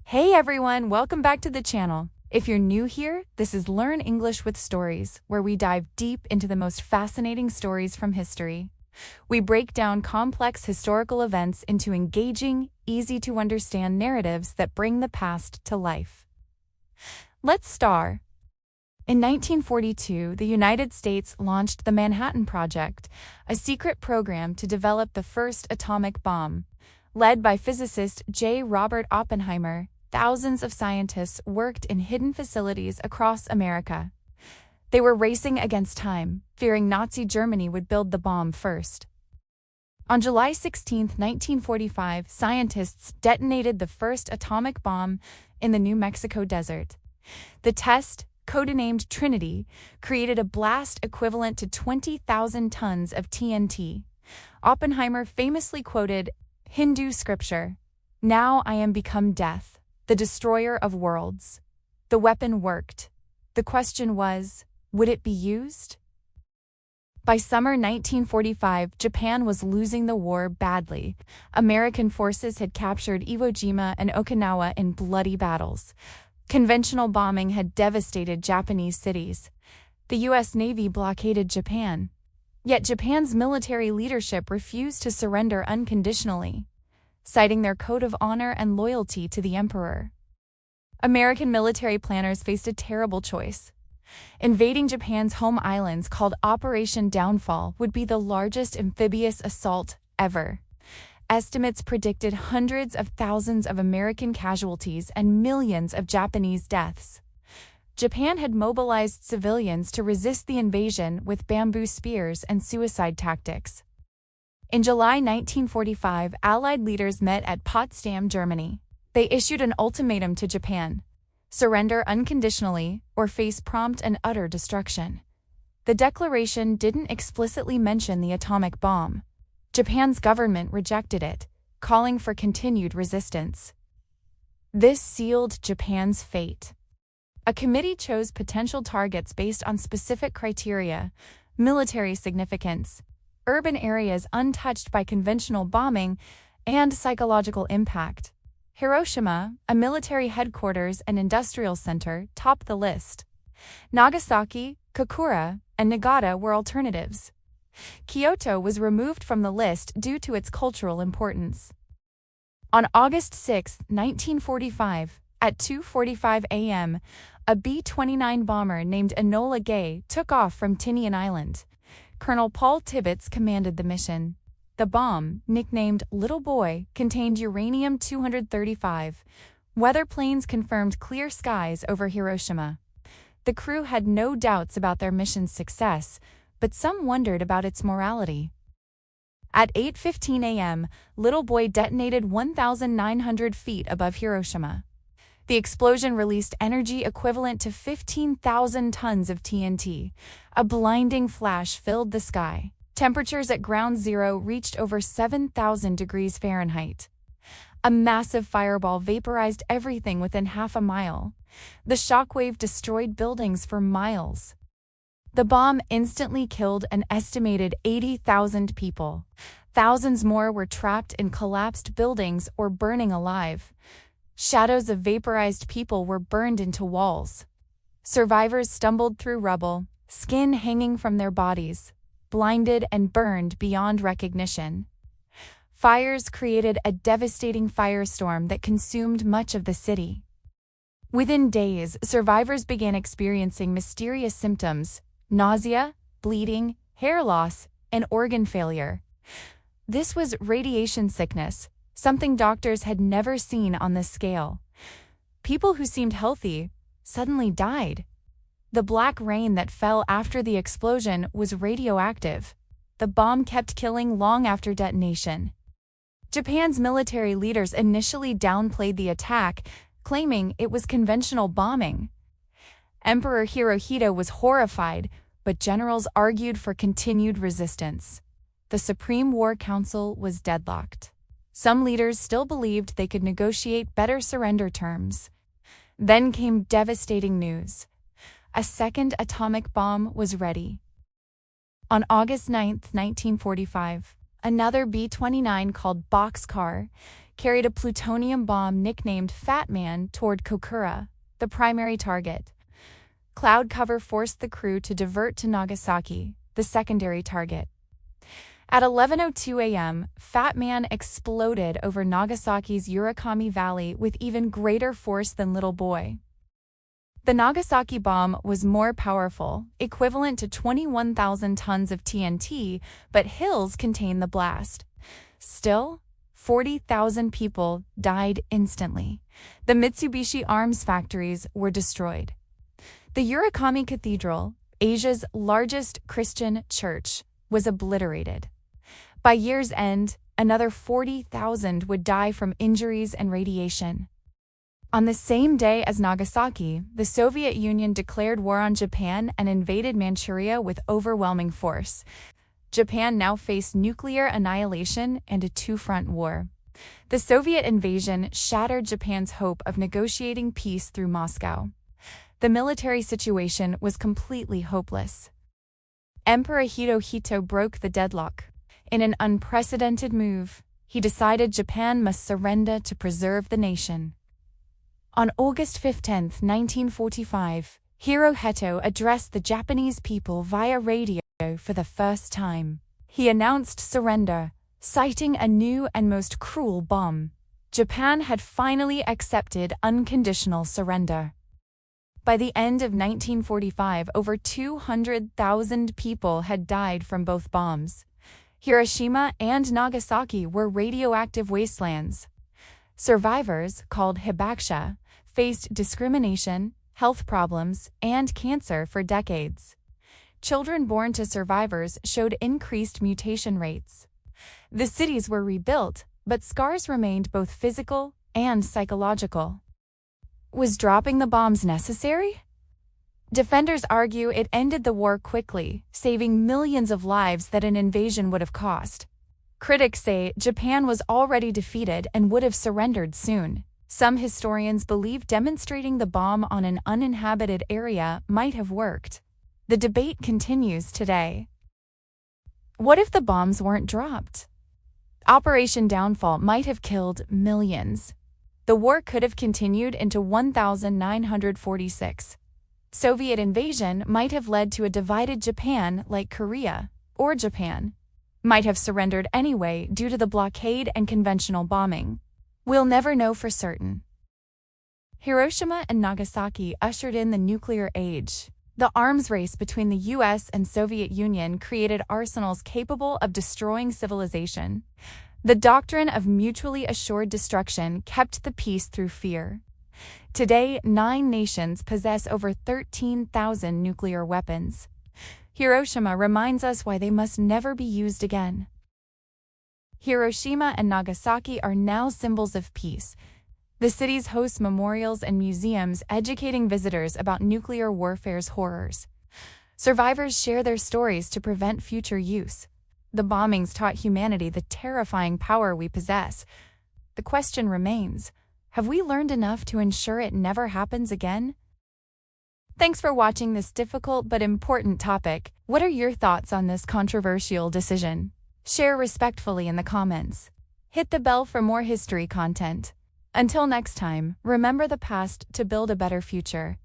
Hey everyone, welcome back to the channel. If you're new here, this is Learn English with Stories, where we dive deep into the most fascinating stories from history. We break down complex historical events into engaging, easy-to-understand narratives that bring the past to life. Let's start. In 1942, the United States launched the Manhattan Project, a secret program to develop the first atomic bomb. Led by physicist J. Robert Oppenheimer, thousands of scientists worked in hidden facilities across America. They were racing against time, fearing Nazi Germany would build the bomb first. On July 16, 1945, scientists detonated the first atomic bomb in the New Mexico desert. The test, codenamed Trinity, created a blast equivalent to 20,000 tons of TNT. Oppenheimer famously quoted Hindu scripture, "Now I am become death, the destroyer of worlds." The weapon worked. The question was, would it be used? By summer 1945, Japan was losing the war badly. American forces had captured Iwo Jima and Okinawa in bloody battles. Conventional bombing had devastated Japanese cities. The U.S. Navy blockaded Japan. Yet Japan's military leadership refused to surrender unconditionally, citing their code of honor and loyalty to the emperor. American military planners faced a terrible choice. Invading Japan's home islands, called Operation Downfall, would be the largest amphibious assault ever. Estimates predicted hundreds of thousands of American casualties and millions of Japanese deaths. Japan had mobilized civilians to resist the invasion with bamboo spears and suicide tactics. In July 1945, Allied leaders met at Potsdam, Germany. They issued an ultimatum to Japan: surrender unconditionally or face prompt and utter destruction. The declaration didn't explicitly mention the atomic bomb. Japan's government rejected it, calling for continued resistance. This sealed Japan's fate. A committee chose potential targets based on specific criteria: military significance, urban areas untouched by conventional bombing, and psychological impact. Hiroshima, a military headquarters and industrial center, topped the list. Nagasaki, Kokura, and Nagata were alternatives. Kyoto was removed from the list due to its cultural importance. On August 6, 1945, at 2:45 a.m., a B-29 bomber named Enola Gay took off from Tinian Island. Colonel Paul Tibbets commanded the mission. The bomb, nicknamed Little Boy, contained uranium-235. Weather planes confirmed clear skies over Hiroshima. The crew had no doubts about their mission's success, but some wondered about its morality. At 8:15 a.m., Little Boy detonated 1,900 feet above Hiroshima. The explosion released energy equivalent to 15,000 tons of TNT. A blinding flash filled the sky. Temperatures at ground zero reached over 7,000 degrees Fahrenheit. A massive fireball vaporized everything within half a mile. The shockwave destroyed buildings for miles. The bomb instantly killed an estimated 80,000 people. Thousands more were trapped in collapsed buildings or burning alive. Shadows of vaporized people were burned into walls. Survivors stumbled through rubble, skin hanging from their bodies, blinded and burned beyond recognition. Fires created a devastating firestorm that consumed much of the city. Within days, survivors began experiencing mysterious symptoms: nausea, bleeding, hair loss, and organ failure. This was radiation sickness, something doctors had never seen on this scale. People who seemed healthy suddenly died. The black rain that fell after the explosion was radioactive. The bomb kept killing long after detonation. Japan's military leaders initially downplayed the attack, claiming it was conventional bombing. Emperor Hirohito was horrified, but generals argued for continued resistance. The Supreme War Council was deadlocked. Some leaders still believed they could negotiate better surrender terms. Then came devastating news. A second atomic bomb was ready. On August 9, 1945, another B-29 called Boxcar carried a plutonium bomb nicknamed Fat Man toward Kokura, the primary target. Cloud cover forced the crew to divert to Nagasaki, the secondary target. At 11:02 a.m., Fat Man exploded over Nagasaki's Urakami Valley with even greater force than Little Boy. The Nagasaki bomb was more powerful, equivalent to 21,000 tons of TNT, but hills contained the blast. Still, 40,000 people died instantly. The Mitsubishi arms factories were destroyed. The Urakami Cathedral, Asia's largest Christian church, was obliterated. By year's end, another 40,000 would die from injuries and radiation. On the same day as Nagasaki, the Soviet Union declared war on Japan and invaded Manchuria with overwhelming force. Japan now faced nuclear annihilation and a two-front war. The Soviet invasion shattered Japan's hope of negotiating peace through Moscow. The military situation was completely hopeless. Emperor Hirohito broke the deadlock. In an unprecedented move, he decided Japan must surrender to preserve the nation. On August 15, 1945, Hirohito addressed the Japanese people via radio for the first time. He announced surrender, citing a new and most cruel bomb. Japan had finally accepted unconditional surrender. By the end of 1945, over 200,000 people had died from both bombs. Hiroshima and Nagasaki were radioactive wastelands. Survivors, called hibakusha, faced discrimination, health problems, and cancer for decades. Children born to survivors showed increased mutation rates. The cities were rebuilt, but scars remained both physical and psychological. Was dropping the bombs necessary? Defenders argue it ended the war quickly, saving millions of lives that an invasion would have cost. Critics say Japan was already defeated and would have surrendered soon. Some historians believe demonstrating the bomb on an uninhabited area might have worked. The debate continues today. What if the bombs weren't dropped? Operation Downfall might have killed millions. The war could have continued into 1946. Soviet invasion might have led to a divided Japan like Korea, or Japan might have surrendered anyway due to the blockade and conventional bombing. We'll never know for certain. Hiroshima and Nagasaki ushered in the nuclear age. The arms race between the US and Soviet Union created arsenals capable of destroying civilization. The doctrine of mutually assured destruction kept the peace through fear. Today, 9 nations possess over 13,000 nuclear weapons. Hiroshima reminds us why they must never be used again. Hiroshima and Nagasaki are now symbols of peace. The cities host memorials and museums educating visitors about nuclear warfare's horrors. Survivors share their stories to prevent future use. The bombings taught humanity the terrifying power we possess. The question remains, have we learned enough to ensure it never happens again? Thanks for watching this difficult but important topic. What are your thoughts on this controversial decision? Share respectfully in the comments. Hit the bell for more history content. Until next time, remember the past to build a better future.